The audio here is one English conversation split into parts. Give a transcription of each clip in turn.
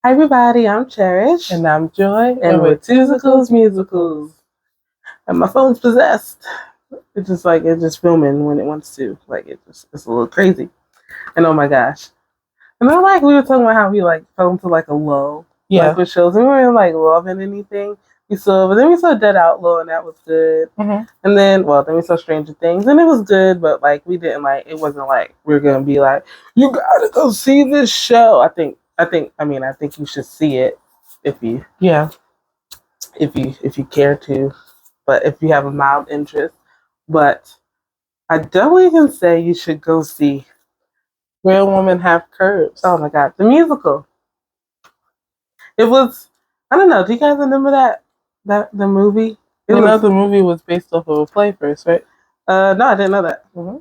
Hi everybody, I'm Cherish. And I'm Joy. And we're Tusicles Musicals. And my phone's possessed. It's just filming when it wants to. It's a little crazy. And oh my gosh. And I we were talking about how we film to a low. Yeah. With shows. And we weren't loving anything. But then we saw Dead Outlaw and that was good. Mm-hmm. And then we saw Stranger Things and it was good, but we didn't it wasn't we were gonna be you gotta go see this show. I think you should see it if you care to, but if you have a mild interest. But I definitely can say you should go see Real Women Have Curves. Oh my god, the musical. It was, I don't know, do you guys remember the movie? The movie was based off of a play first, right? No, I didn't know that. Mm-hmm.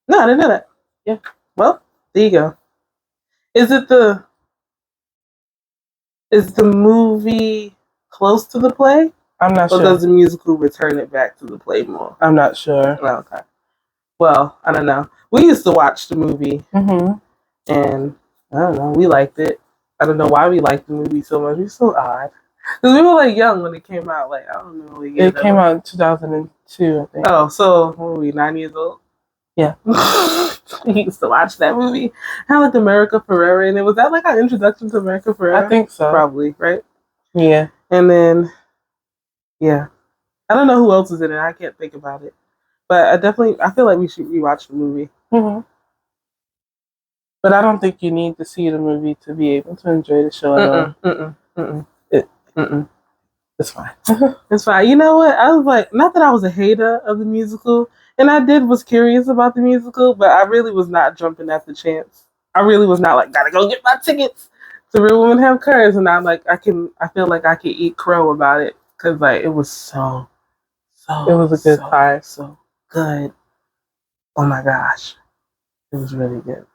No, I didn't know that. Yeah. Well, there you go. Is the movie close to the play? I'm not sure. Or does the musical return it back to the play more? I'm not sure. Oh, okay. Well, I don't know. We used to watch the movie. Mm-hmm. And I don't know, we liked it. I don't know why we liked the movie so much. It was so odd. Because we were young when it came out. I don't know. It came out in 2002, I think. Oh, so what were we, 9 years old? Yeah. We used to watch that movie. I had America Ferrera, and was that our introduction to America Ferrera? I think so. Probably, right? Yeah. And then, yeah. I don't know who else is in it. I can't think about it. But I feel like we should rewatch the movie. Mm-hmm. But I don't think you need to see the movie to be able to enjoy the show at all. It's fine. It's fine. You know what? I was not that I was a hater of the musical, and I was curious about the musical, but I really was not jumping at the chance. I really was not gotta go get my tickets to Real Women Have Curves, and I feel like I could eat crow about it because it was so. It was a good time. So good. Oh my gosh, it was really good.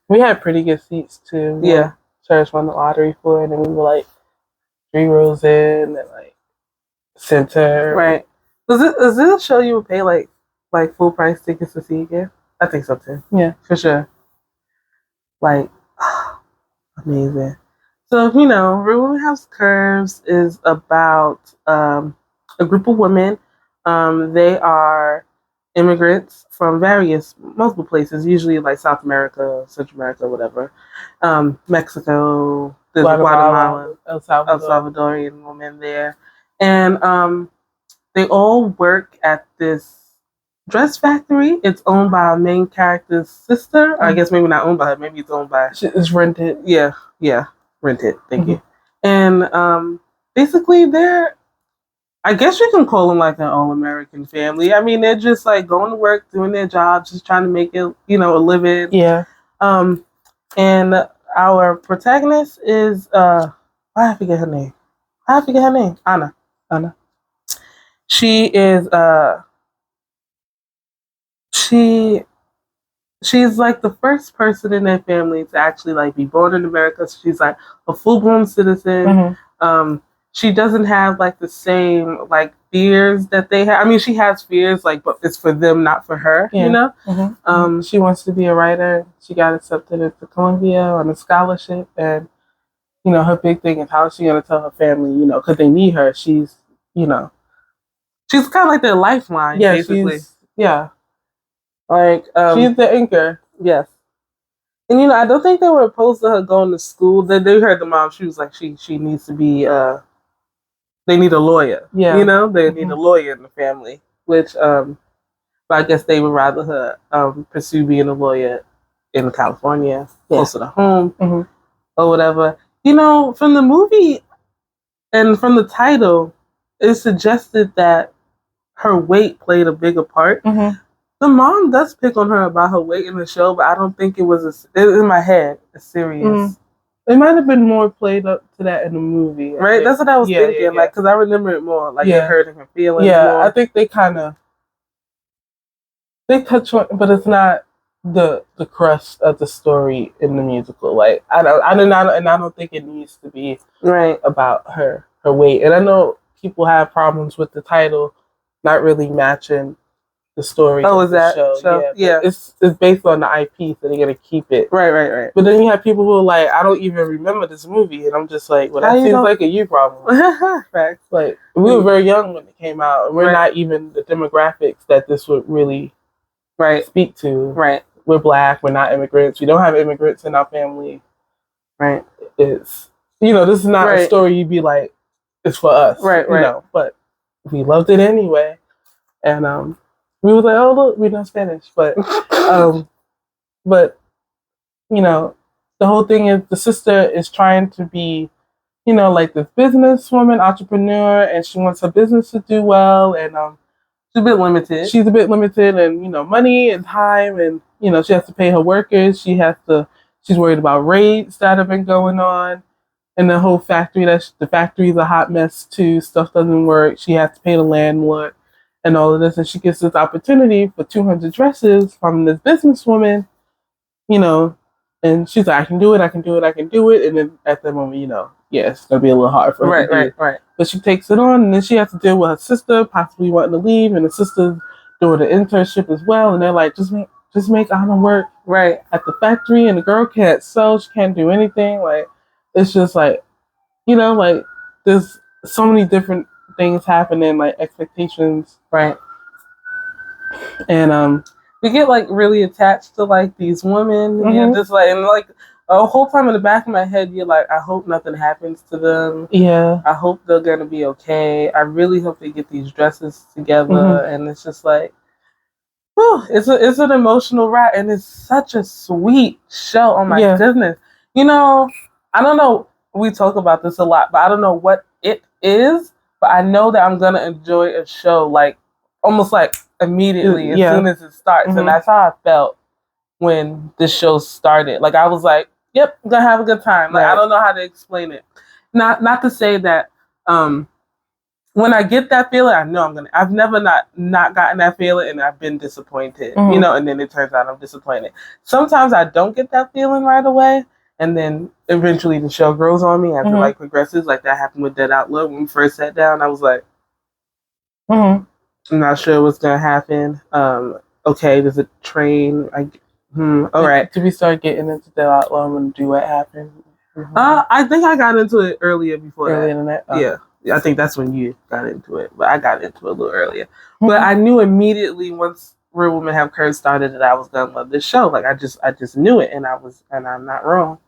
We had pretty good seats too. Yeah. Church won the lottery for it, and we were 3 rows in and center. Right. Is this a show you would pay full price tickets to see again? I think so too. Yeah, for sure. Amazing. So Real Women Have Curves is about a group of women. They are immigrants from multiple places, usually South America, Central America, whatever. Mexico, there's Guatemala, El Salvadorian women there. And they all work at this dress factory. It's owned by a main character's sister. I guess maybe not owned by her, maybe it's owned by... It's rented. Yeah, rented. Thank you. And basically they're... I guess you can call them an all-American family. I mean, they're just going to work, doing their jobs, just trying to make it, a living. Yeah. And our protagonist is I forget her name. Anna. She is she's the first person in their family to actually be born in America. So she's a full-blown citizen. Mm-hmm. She doesn't have the same fears that they have. I mean, she has fears but it's for them, not for her. Yeah. Mm-hmm. She wants to be a writer. She got accepted into Columbia on a scholarship, and her big thing is how is she gonna tell her family, because they need her. She's she's kind of their lifeline. Yeah, basically. She's the anchor. Yes. And I don't think they were opposed to her going to school. They heard the mom. She was she needs to be. They need a lawyer. Yeah. They need a lawyer in the family. Which, but I guess they would rather her pursue being a lawyer in California, closer to home, or whatever. From the movie and from the title, it suggested that her weight played a bigger part. Mm-hmm. The mom does pick on her about her weight in the show, but I don't think it was in my head a serious. Mm. It might have been more played up to that in the movie, right? That's what I was thinking, because I remember it more, it hurting her feelings. Yeah, more. I think they touch on, but it's not the crust of the story in the musical. I don't think it needs to be right about her weight. And I know people have problems with the title not really matching the story. Oh, of is the that show? show? Yeah. It's based on the IP, so they're gonna keep it. Right. But then you have people who are like, I don't even remember this movie, and I'm just like, well, that seems like a you problem. Facts. Like, we were very young when it came out, and we're not even the demographics that this would really speak to. Right. We're Black. We're not immigrants. We don't have immigrants in our family. Right. It's, this is not a story you'd be like, it's for us. Right. But we loved it anyway. And we was like, oh, look, we know Spanish. But, the whole thing is the sister is trying to be, like this businesswoman, entrepreneur, and she wants her business to do well. And she's a bit limited. She's a bit limited in, money and time. And, she has to pay her workers. She's worried about raids that have been going on. And the whole factory, the factory's a hot mess too. Stuff doesn't work. She has to pay the landlord and all of this. And she gets this opportunity for 200 dresses from this businesswoman, and she's like, I can do it. And then at that moment, it's going to be a little hard for her to do. Right. But she takes it on, and then she has to deal with her sister possibly wanting to leave, and the sister's doing an internship as well. And they're like, just make Anna work at the factory, and the girl can't sew. She can't do anything. Like, it's just like, like there's so many different things happening, like expectations. Right. And you get like really attached to like these women. Mm-hmm. You're just like, and like the whole time in the back of my head, you're like, I hope nothing happens to them. Yeah. I hope they're gonna be okay. I really hope they get these dresses together. Mm-hmm. And it's just like, whew, it's an emotional ride, and it's such a sweet show. Oh my goodness. I don't know. We talk about this a lot, but I don't know what it is. But I know that I'm gonna enjoy a show like almost like immediately as soon as it starts. Mm-hmm. And that's how I felt when the show started. Like, I was like, yep, I'm gonna have a good time. Like, I don't know how to explain it. Not to say that when I get that feeling, I know I've never not gotten that feeling, and I've been disappointed, and then it turns out I'm disappointed. Sometimes I don't get that feeling right away, and then eventually the show grows on me as it like progresses. Like that happened with Dead Outlook. When we first sat down, I was like, I'm not sure what's gonna happen. Okay, there's a train. All right. Did we start getting into Dead Outlook and do what happened? I think I got into it earlier before that. Oh. Yeah. I think that's when you got into it, but I got into it a little earlier. But I knew immediately once Real Women Have Curves started that I was gonna love this show. Like I just knew it, and I'm not wrong.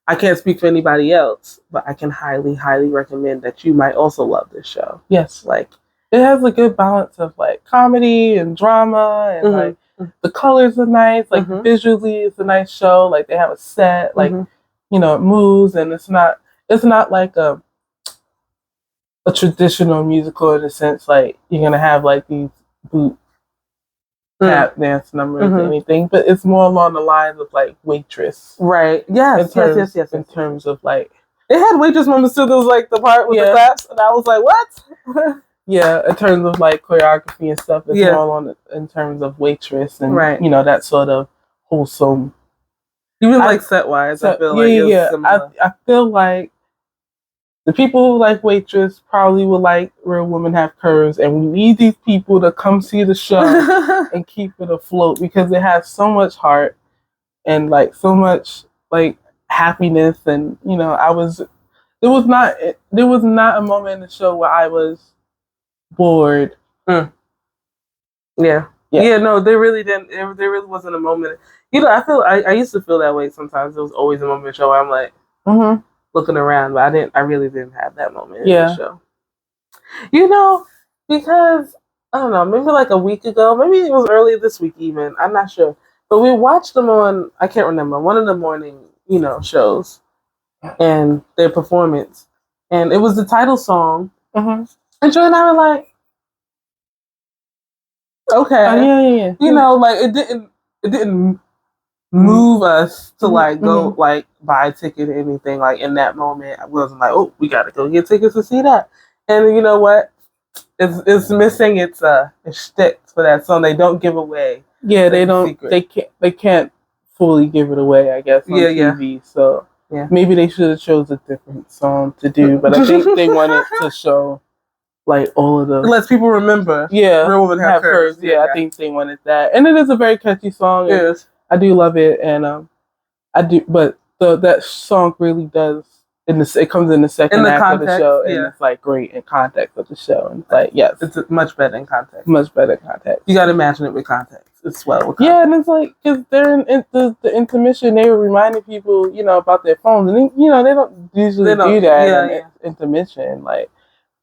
I can't speak for anybody else, but I can highly, highly recommend that you might also love this show. Yes, like it has a good balance of like comedy and drama, and like the colors are nice. Like visually, it's a nice show. Like they have a set, like it moves, and it's not like a traditional musical in a sense. Like you're gonna have like these boot tap dance numbers or anything, but it's more along the lines of like Waitress. Right. Yes. In terms of like, it had Waitress moments too. There was like the part with the claps, and I was like, what? Yeah, in terms of like choreography and stuff, it's more on in terms of Waitress and that sort of wholesome. Even like set wise, I feel like I feel like the people who like Waitress probably will like Real Women Have Curves, and we need these people to come see the show and keep it afloat because it has so much heart and like so much like happiness, and there was not a moment in the show where I was bored. Yeah, no, they really didn't. There really wasn't a moment. I used to feel that way sometimes. There was always a moment in the show where I'm like, looking around, but I really didn't have that moment in the show. Because I don't know, maybe like a week ago, maybe it was earlier this week even. I'm not sure, but we watched them on, I can't remember, one of the morning shows, and their performance, and it was the title song. And Joy and I were like, okay, like it didn't move us to like go like buy a ticket or anything. Like in that moment, I wasn't like, oh, we gotta go get tickets to see that. And you know what? It's missing its shtick for that song. They don't give away. Yeah, they don't. Secret. They can't fully give it away, I guess, on TV. So maybe they should have chose a different song to do. But I think they wanted to show like all of the. It lets people remember. Yeah, Real Women Have Curves. Yeah, I think they wanted that, and it is a very catchy song. Yes, I do love it, and I do, but that song really does. It comes in the second act of the show, and it's like great in context of the show, and it's like yes, it's much better in context. Much better in context. You got to imagine it with context. It's swell with context. Yeah, and it's like because they're in the intermission, they were reminding people, about their phones, and they don't usually do that in intermission, like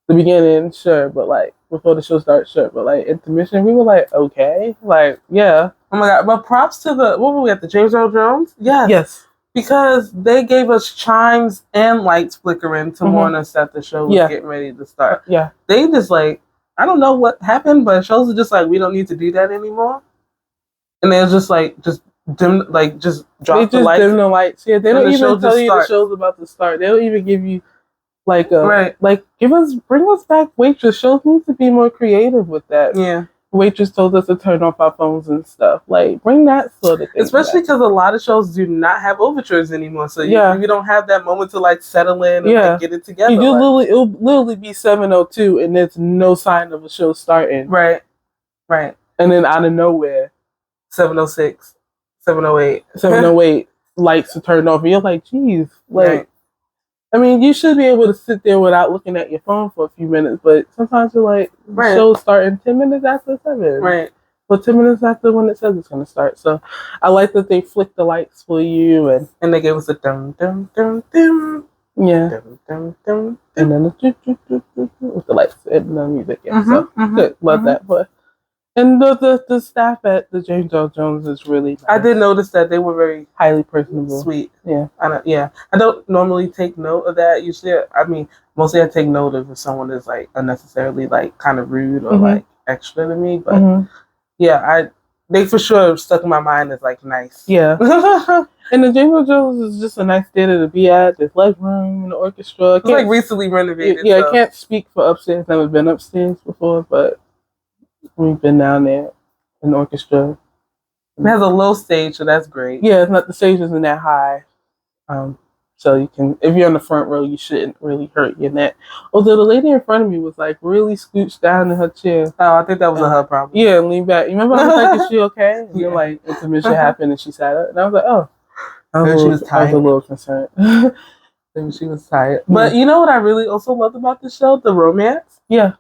the beginning, sure, but like before the show starts, sure, but like intermission, we were like, okay, like yeah. Oh my god! But props to what were we at, the James Earl Jones? Yes. Because they gave us chimes and lights flickering to warn us that the show was getting ready to start. Yeah. They just I don't know what happened, but shows are just we don't need to do that anymore. And they're just just dim, just drop the lights. They just dim the lights. Yeah, they don't even tell you the show's about to start. They don't even give you bring us back Waitress. Shows need to be more creative with that. Yeah. Waitress told us to turn off our phones and stuff. Like, bring that sort of thing. Especially because a lot of shows do not have overtures anymore. So you don't have that moment to settle in and get it together. It'll literally be 7:02 and there's no sign of a show starting. Right. Right. And then out of nowhere, 7:06, 7:08. 7:08, lights are turned off. And you're like, geez. I mean, you should be able to sit there without looking at your phone for a few minutes, but sometimes you're like, the show's starting 10 minutes after 7. Right. But 10 minutes after when it says it's going to start. So I like that they flick the lights for you. And they gave us a dum, dum, dum, dum. Yeah. Dum, dum, dum, and then with the lights and the music. Yeah. So good. Love that. But and the staff at the James Earl Jones is really nice. I did notice that they were very highly personable. Sweet. Yeah. I don't normally take note of that. Usually, mostly I take note of if someone is unnecessarily kind of rude or extra to me. But they for sure stuck in my mind as nice. Yeah. And the James Earl Jones is just a nice theater to be at. There's legroom in the orchestra. It's recently renovated. Yeah, I can't speak for upstairs. Never been upstairs before, but we've been down there in the orchestra. It has a low stage, so that's great. Yeah, it's not, the stage isn't that high. So you can, if you're on the front row, you shouldn't really hurt your neck. Although the lady in front of me was really scooched down in her chair. Oh, I think that was a her problem. Yeah, lean back. You remember I was like, is she okay? And then intermission happened and she sat up. And I was like, oh. She was tired. I was a little concerned. Maybe she was tired. But you know what I really also loved about the show? The romance. Yeah.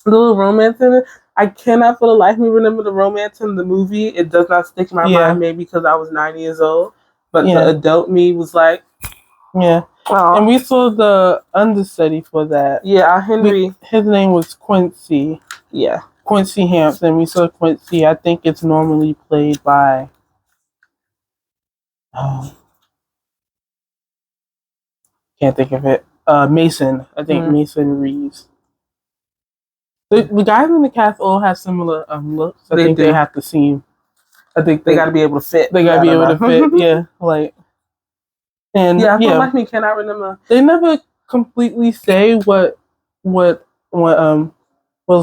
The little romance in it. I cannot for the life of me remember the romance in the movie. It does not stick in my mind, maybe because I was 9 years old. But the adult me was like... Yeah. Aww. And we saw the understudy for that. Yeah, Henry. His name was Quincy. Yeah. Quincy Hampton. We saw Quincy. I think it's normally played by... can't think of it. Mason. I think Mason Reeves. The guys in the cast all have similar looks. I think they have to seem. I think they got to be able to fit. They got to be able to fit. Yeah, and I feel like me cannot remember. They never completely say what was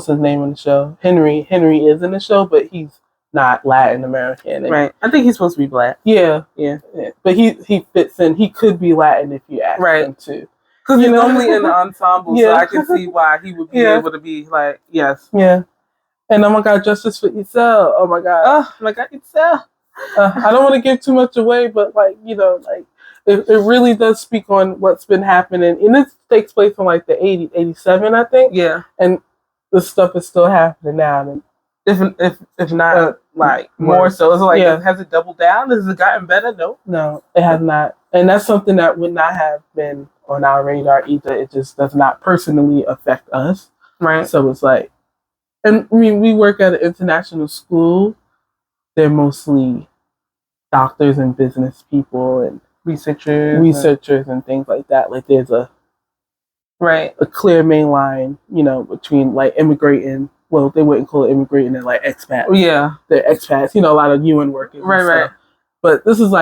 his name in the show. Henry is in the show, but he's not Latin American. Right. I think he's supposed to be black. Yeah. But he fits in. He could be Latin if you ask him to. Because he's normally in the ensemble, so I can see why he would be able to be yes. Yeah. And oh my God, justice for Isel. Oh my God. Oh my God, Isel. I don't want to give too much away, but it really does speak on what's been happening. And it takes place in the 80s, 87, I think. Yeah. And this stuff is still happening now. And if not more so. It's has it doubled down? Has it gotten better? No, it has not. And that's something that would not have been on our radar either. It just does not personally affect us. Right. So it's and we work at an international school. They're mostly doctors and business people and researchers and things like that. There's a clear main line, between immigrating. Well, they wouldn't call it immigrating and expats. Yeah, they're expats. A lot of UN workers. Right. But this is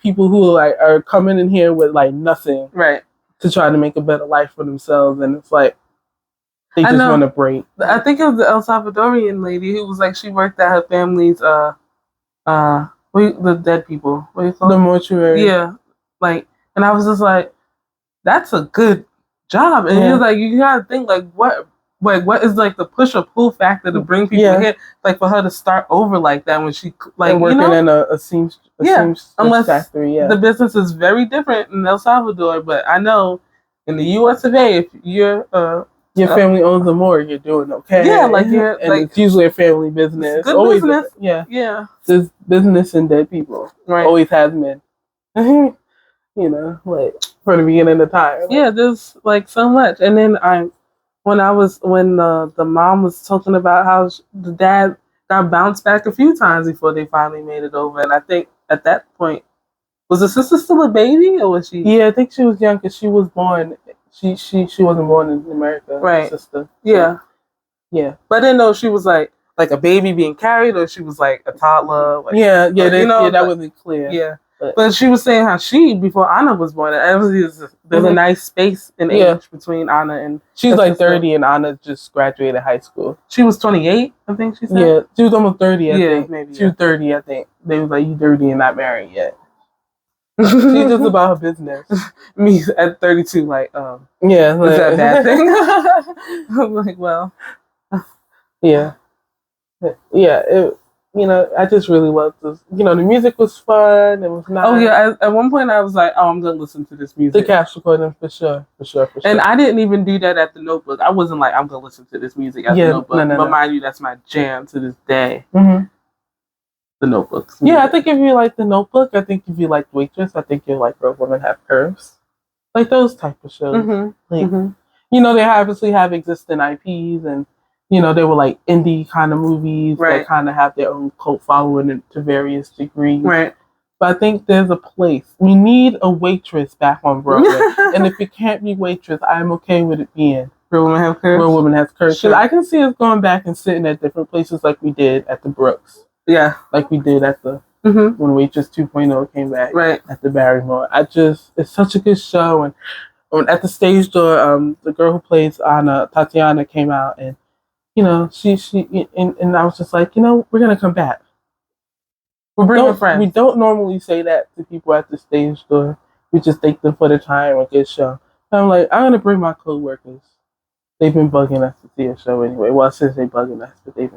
people who are coming in here with nothing. Right. To try to make a better life for themselves, and it's they just want to break. I think it was the El Salvadorian lady who was she worked at her family's the dead people. What do you call the it? mortuary? Yeah. And I was just that's a good job. And he was you gotta think what like what is like the push or pull factor to bring people here, like for her to start over like that when she like and working in a seamstress factory. The business is very different in El Salvador, but I know in the U.S. of A, if you're your family owns a morgue, you're doing okay. Yeah, like you're and like it's usually a family business. Good always business. Yeah. There's business and dead people. Right. Always has been. You know, like from the beginning of time. Yeah, there's like so much. And then when the mom was talking about how the dad got bounced back a few times before they finally made it over, and I think at that point, was the sister still a baby or was she? Yeah, I think she was young because she was born. She wasn't born in America. Right. Sister. Yeah. Yeah. But I didn't know if she was like a baby being carried or she was like a toddler. Like, that wasn't clear. Yeah. But she was saying how before Anna was born, there's a nice space in age between Anna and... She's like 30 and Anna just graduated high school. She was 28, I think she said? Yeah, she was almost 30, I think. Maybe. She was 30, I think. They was like, you 30 and not married yet. She's just about her business. Me at 32, like, yeah, is that a bad thing? I'm like, well... Yeah. Yeah, I just really loved this. The music was fun. It was nice. Oh yeah, at one point I was like, "Oh, I'm gonna listen to this music." The cast recording for sure. And I didn't even do that at the Notebook. I wasn't like, "I'm gonna listen to this music at the Notebook." But mind you, that's my jam to this day. Mm-hmm. The Notebook. Yeah, I think if you like The Notebook, I think if you like Waitress, I think you'll like Real Women Have Curves, like those type of shows. Mm-hmm. Like, they obviously have existing IPs and. They were like indie kind of movies that kind of have their own cult following to various degrees. Right. But I think there's a place. We need a Waitress back on Broadway. And if it can't be Waitress, I'm okay with it being Real Women Have Curves. Real Women Have Curves. Sure. I can see us going back and sitting at different places like we did at the Brooks. Yeah. Like we did at the when Waitress 2.0 came back at the Barrymore. It's such a good show. And at the stage door, the girl who plays Anna, Tatiana, came out and she and I was just like, we're gonna come back. We're bringing friends. We don't normally say that to people at the stage door. We just thank them for the time and good show. And I'm like, I'm gonna bring my coworkers. They've been bugging us to see a show anyway. Well, since they bugging us, but they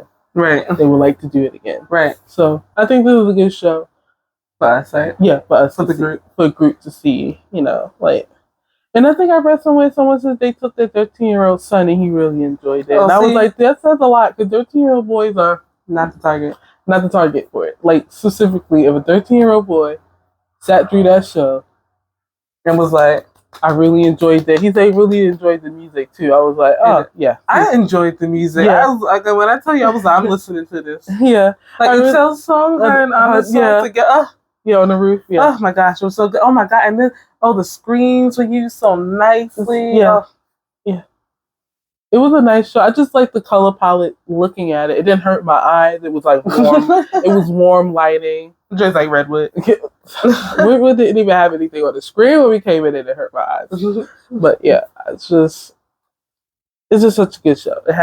would like to do it again. Right. So I think this is a good show. For us, right? Yeah, for us. For the group. For a group to see, And I think I read somewhere someone said they took their 13-year-old son and he really enjoyed it. And I was like, that says a lot because 13-year-old boys are not the target. Not the target for it. Like, specifically, if a 13-year-old boy sat through that show and was like, I really enjoyed that. He said he really enjoyed the music too. I was like, oh, yeah. I enjoyed the music. Yeah. I was like, when I tell you, I was like, I'm listening to this. Yeah. Like, it tells song, her and Anna's song together. Yeah, on the roof. Yeah. Oh my gosh, it was so good. Oh my god, and then the screens were used so nicely. Yeah, yeah. It was a nice show. I just like the color palette. Looking at it, it didn't hurt my eyes. It was like warm. It was warm lighting, just like Redwood. Redwood didn't even have anything on the screen when we came in. It hurt my eyes. But yeah, it's just such a good show. It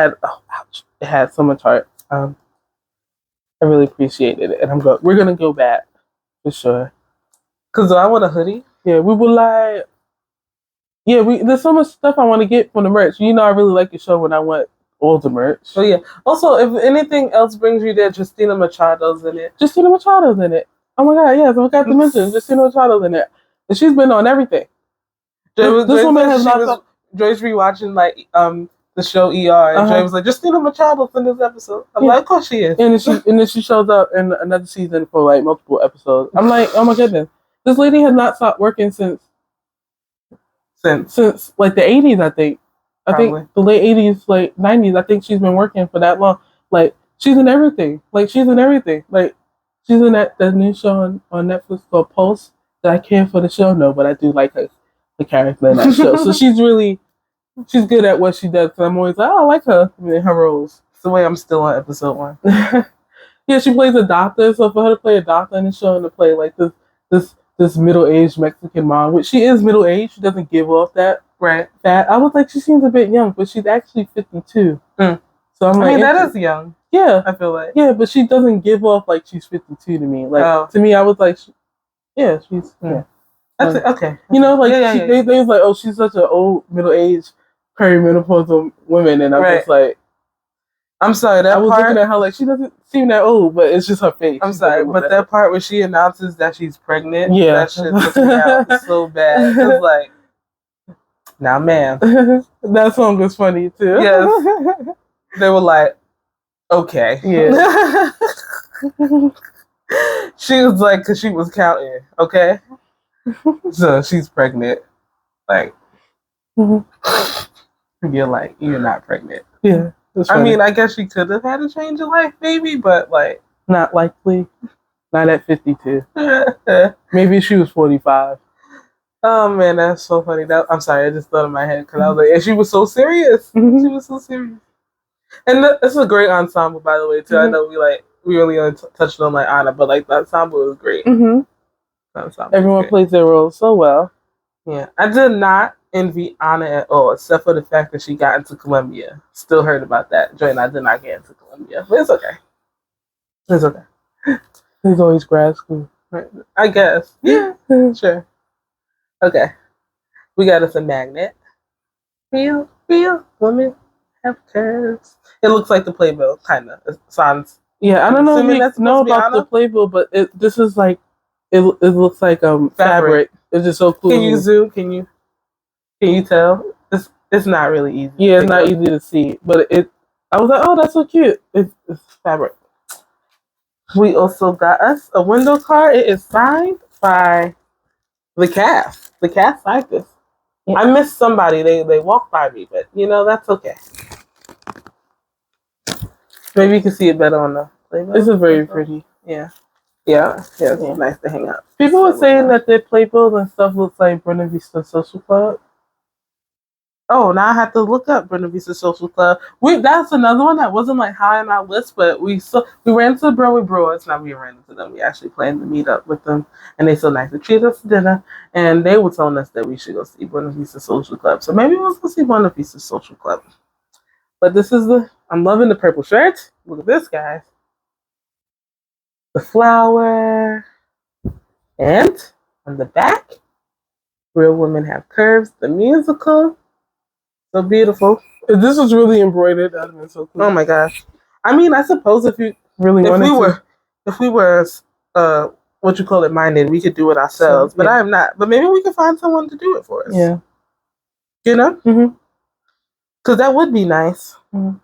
had so much heart. I really appreciated it, and we're gonna go back. For sure. Cause I want a hoodie. Yeah, we would like. Yeah, there's so much stuff I want to get from the merch. I really like the show when I want all the merch. Oh yeah. Also, if anything else brings you there, Justina Machado's in it. Justina Machado's in it. Oh my god, yes, I forgot to mention Justina Machado's in it, and she's been on everything. This woman has not. Joy's rewatching the show ER, and Joy was like, Justina Machado's in this episode. I'm like, of course she is. And then she shows up in another season for like multiple episodes. I'm like, oh my goodness, this lady has not stopped working since like the 80s. I think the late 80s, like 90s. I think she's been working for that long. Like she's in everything. Like she's in that new show on Netflix called Pulse. That I care for the show? No, but I do like her, the character in that show. So she's good at what she does. Cause I'm always like, oh, I like her in her roles. It's the way I'm still on episode 1. Yeah, she plays a doctor. So for her to play a doctor in the show and to play like this middle-aged Mexican mom, which she is middle-aged, she doesn't give off that fat. I was like, she seems a bit young, but she's actually 52. So I'm like, that is young. Yeah, I feel like. Yeah, but she doesn't give off like she's 52 to me. Like to me, I was like, she's yeah. That's okay. They was like, oh, she's such an old middle-aged perimenopausal women, and I'm just like, I'm sorry. That I was part, looking at her like she doesn't seem that old, but it's just her face. I'm sorry, but that part where she announces that she's pregnant, that shit took me out so bad. Cause like, now, ma'am, that song was funny too. Yes, they were like, okay, yeah. She was like, cause she was counting, okay, so she's pregnant, like. You're like, you're not pregnant. Yeah. I mean, I guess she could have had a change of life, maybe, but like, not likely. Not at 52. Maybe she was 45. Oh man, that's so funny. I'm sorry, I just thought in my head because I was like, and she was so serious. She was so serious. And this is a great ensemble, by the way, too. I know we really only touched on like Anna, but like the ensemble was great. Everyone plays their role so well. Yeah, I did not envy Anna at all, except for the fact that she got into Columbia. Still heard about that. Joy and I did not get into Columbia, but it's okay. It's okay. There's always grad school. Right. I guess. Yeah, sure. Okay. We got us a magnet. Real women have curves. It looks like the Playbill, kind of. It sounds. Yeah, I don't know if you know about the Playbill, but this is like, it looks like fabric. It's just so cool. Can you zoom? Can you tell? It's not really easy. Yeah, it's not easy to see, but I was like, oh, that's so cute. It's fabric. We also got us a window card. It is signed by the cast. The cast signed this. Yeah. I missed somebody. They walked by me, but that's okay. Maybe you can see it better on the Playbill. This is very pretty. Yeah. It's nice to hang up. People were saying that their Playbills and stuff looks like Buena Vista Social Club. Oh, now I have to look up Buena Vista Social Club. That's another one that wasn't like high on our list, but we ran to the Broadway Brewers. Now we ran into them. We actually planned to meet up with them, and they so nice to treat us to dinner. And they were telling us that we should go see Buena Vista Social Club. So maybe we'll go see Buena Vista Social Club. But this is I'm loving the purple shirt. Look at this, guys. The flower, and on the back, Real Women Have Curves, the musical. So beautiful. If this was really embroidered, that would have been so cool. Oh my gosh. I mean, I suppose if we were what you call it, minded, we could do it ourselves. But I am not. But maybe we could find someone to do it for us. Yeah. You know? Mm-hmm. Because that would be nice. Mm-hmm.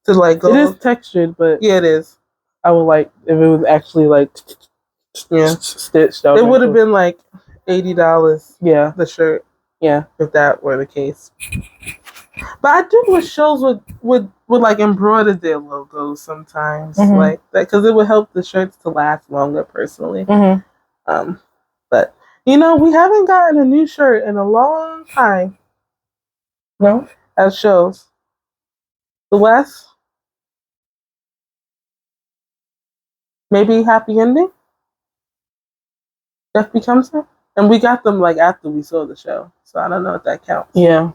To like go. It is textured, but yeah, it is. I would like if it was actually like stitched out. It would have been like $80. Yeah. The shirt. Yeah. If that were the case. But I do wish shows would like embroider their logos sometimes, like that, because it would help the shirts to last longer. Personally, but we haven't gotten a new shirt in a long time. No, at shows. The last, maybe Happy Ending. Jeff Becomes Her, and we got them like after we saw the show, so I don't know if that counts. Yeah,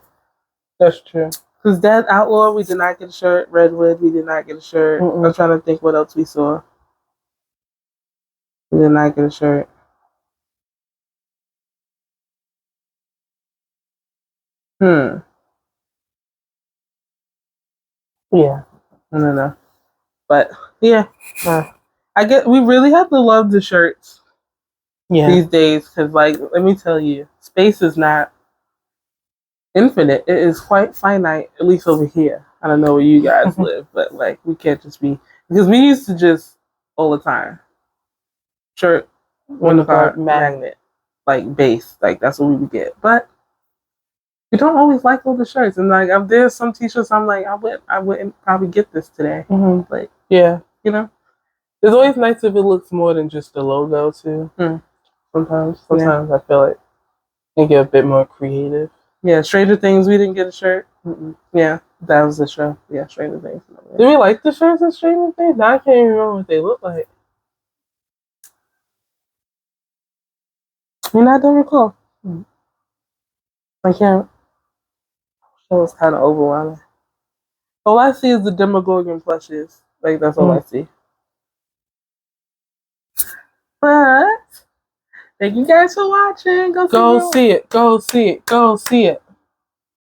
that's true. Because Dead Outlaw, we did not get a shirt. Redwood, we did not get a shirt. I'm trying to think what else we saw. We did not get a shirt. Yeah. I don't know. But, yeah. I get, we really have to love the shirts these days. Because, like, let me tell you, space is not infinite. It is quite finite, at least over here. I don't know where you guys live, but like we can't just be, because we used to just all the time shirt, window card, magnet, like base, like that's what we would get. But we don't always like all the shirts, and like there's some t-shirts I'm like I wouldn't probably get this today. Like it's always nice if it looks more than just the logo too. Sometimes I feel like they get a bit more creative. Yeah, Stranger Things, we didn't get a shirt. Yeah, that was the show. Yeah, Stranger Things. Do we like the shirts in Stranger Things? Now I can't even remember what they look like. I don't recall. I can't. That was kind of overwhelming. All I see is the Demogorgon plushes. Like, that's all I see. But thank you guys for watching. Go see it. Go see it.